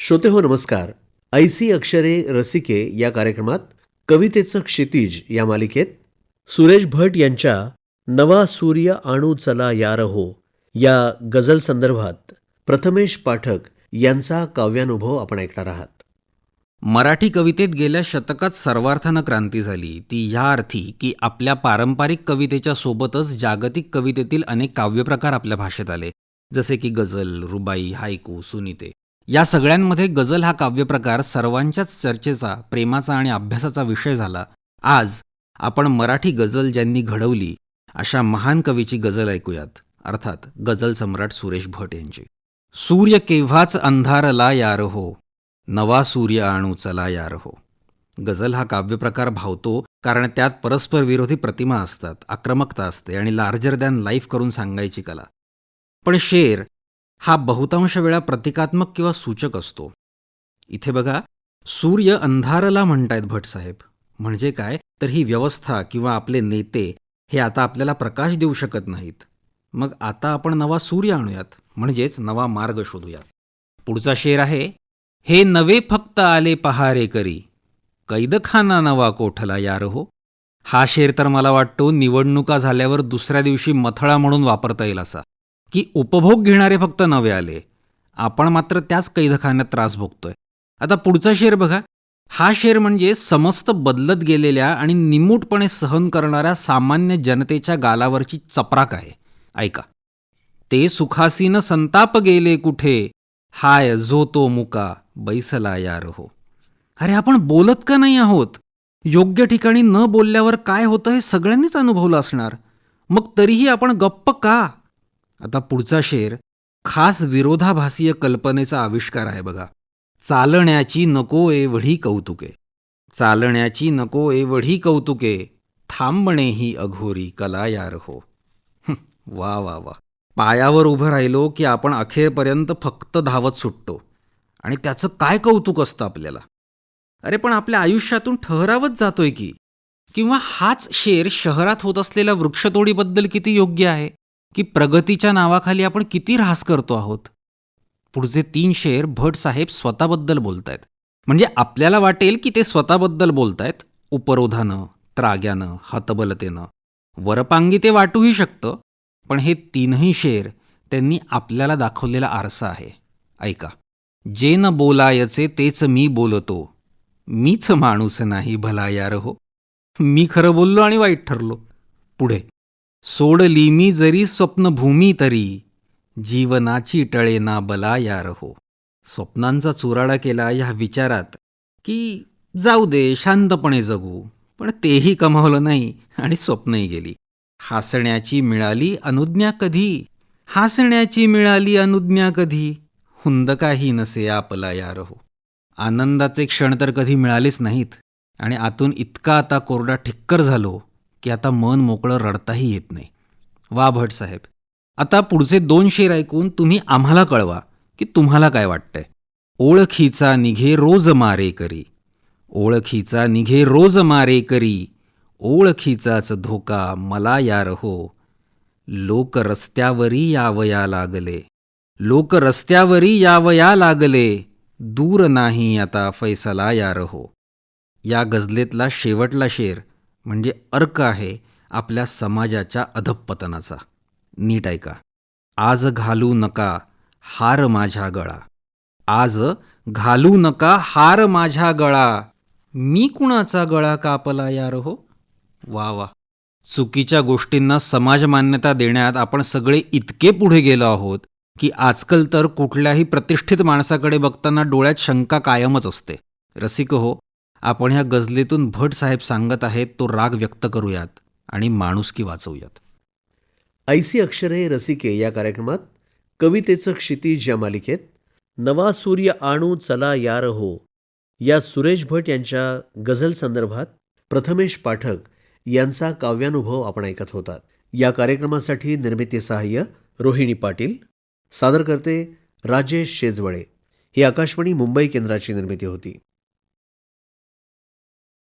श्रोते हो नमस्कार. ऐसी अक्षरे रसिके या कार्यक्रमात कवितेचं क्षितिज या मालिकेत सुरेश भट यांच्या नवा सूर्य आणू चला यार हो या गझल संदर्भात प्रथमेश पाठक यांचा काव्यानुभव आपण ऐकणार आहात. मराठी कवितेत गेल्या शतकात सर्वार्थानं क्रांती झाली, ती ह्या अर्थी की आपल्या पारंपरिक कवितेच्या सोबतच जागतिक कवितेतील अनेक काव्यप्रकार आपल्या भाषेत आले, जसे की गझल, रुबाई, हायकू, सुनीते. या सगळ्यांमध्ये गझल हा काव्यप्रकार सर्वांच्याच चर्चेचा, प्रेमाचा आणि अभ्यासाचा विषय झाला. आज आपण मराठी गझल ज्यांनी घडवली अशा महान कवीची गझल ऐकूयात, अर्थात गझल सम्राट सुरेश भट यांची. सूर्य केव्हाच अंधारला यार हो, नवा सूर्य आणू चला यार हो. गझल हा काव्यप्रकार भावतो कारण त्यात परस्पर विरोधी प्रतिमा असतात, आक्रमकता असते आणि लार्जर दॅन लाईफ करून सांगायची कला. पण शेर हा बहुतांश वेळा प्रतिकात्मक किंवा सूचक असतो. इथे बघा, सूर्य अंधारला म्हणतायत भटसाहेब. म्हणजे काय तर ही व्यवस्था किंवा आपले नेते हे आता आपल्याला प्रकाश देऊ शकत नाहीत. मग आता आपण नवा सूर्य आणूयात, म्हणजेच नवा मार्ग शोधूयात. पुढचा शेर आहे, हे नवे फक्त आले पहारे करी, कैदखाना नवा कोठला यार हो. हा शेर तर मला वाटतो निवडणुका झाल्यावर दुसऱ्या दिवशी मथळा म्हणून वापरता येईल असा, की उपभोग घेणारे फक्त नवे आले, आपण मात्र त्याच कैदखान्यात त्रास भोगतोय. आता पुढचा शेर बघा, हा शेर म्हणजे समस्त बदलत गेलेल्या आणि निमूटपणे सहन करणाऱ्या सामान्य जनतेच्या गालावरची चपराक आहे. ऐका, ते सुखासीन संताप गेले कुठे, हाय जो तो मुका बैसला यार हो. अरे आपण बोलत का नाही आहोत? योग्य ठिकाणी न बोलल्यावर काय होतं हे सगळ्यांनीच अनुभवलं असणार, मग तरीही आपण गप्प का? आता पुढचा शेर खास विरोधाभासीय कल्पनेचा आविष्कार आहे बघा. चालण्याची नको एवढी कौतुके, चालण्याची नको एवढी कौतुके, थांबणे ही अघोरी कला यार हो. वा वा वा. पायावर उभं राहिलो की आपण अखेरपर्यंत फक्त धावत सुटतो आणि त्याचं काय कौतुक असतं आपल्याला. अरे पण आपल्या आयुष्यातून ठहरावत जातोय की, किंवा हाच शेर शहरात होत असलेल्या वृक्षतोडीबद्दल किती योग्य आहे, की प्रगतीच्या नावाखाली आपण किती ऱ्हास करतो आहोत. पुढचे 3 शेर भट साहेब स्वतःबद्दल बोलतायत. म्हणजे आपल्याला वाटेल की ते स्वतःबद्दल बोलतायत, उपरोधानं, त्राग्यानं, हतबलतेनं. वरपांगी ते वाटूही शकतं, पण हे 3ही शेर त्यांनी आपल्याला दाखवलेला आरसा आहे. ऐका, जे न बोलायचे तेच मी बोलतो, मीच माणूस नाही भला यार हो. मी खरं बोललो आणि वाईट ठरलो. पुढे, सोडली मी जरी स्वप्नभूमी तरी, जीवनाची टळे ना बला यार हो. स्वप्नांचा चुराडा केला ह्या विचारात की जाऊ दे शांतपणे जगू, पण तेही कमावलं नाही आणि स्वप्नही गेली. हसण्याची मिळाली अनुज्ञा कधी, हसण्याची मिळाली अनुज्ञा कधी, हुंदकाही नसे आपला यार हो. आनंदाचे क्षण तर कधी मिळालेच नाहीत आणि आतून इतका आता कोरडा ठिक्कर झालो की आता मन मोकळं रडताही येत नाही. वा भट साहेब. आता पुढचे 2 शेर ऐकून तुम्ही आम्हाला कळवा की तुम्हाला काय वाटतंय. ओळखीचा निघे रोज मारे करी, ओळखीचा निघे रोज मारे करी, ओळखीचाच धोका मला यार हो. लोक रस्त्यावरी यावया लागले, लोक रस्त्यावरी यावया लागले, दूर नाही आता फैसला यार हो. या गझलेतला शेवटला शेर म्हणजे अर्क आहे आपल्या समाजाच्या अधःपतनाचा. नीट ऐका. आज घालू नका हार माझ्या गळा, आज घालू नका हार माझ्या गळा, मी कुणाचा गळा कापला यार हो. वा वा. चुकीच्या गोष्टींना समाज मान्यता देण्यात आपण सगळे इतके पुढे गेलो आहोत की आजकाल तर कुठल्याही प्रतिष्ठित माणसाकडे बघताना डोळ्यात शंका कायमच असते. रसिक हो, आपण ह्या गझलेतून भट साहेब सांगत आहेत तो राग व्यक्त करूयात आणि माणुसकी वाचवूयात. ऐसी अक्षरे रसिके या कार्यक्रमात कवितेचं क्षितिज या मालिकेत नवा सूर्य आणू चला यार हो या सुरेश भट यांच्या गझल संदर्भात प्रथमेश पाठक यांचा काव्यानुभव आपण ऐकत होतात. या कार्यक्रमासाठी निर्मिती सहाय्य रोहिणी पाटील, सादर करते राजेश शेजवळे. ही आकाशवाणी मुंबई केंद्राची निर्मिती होती.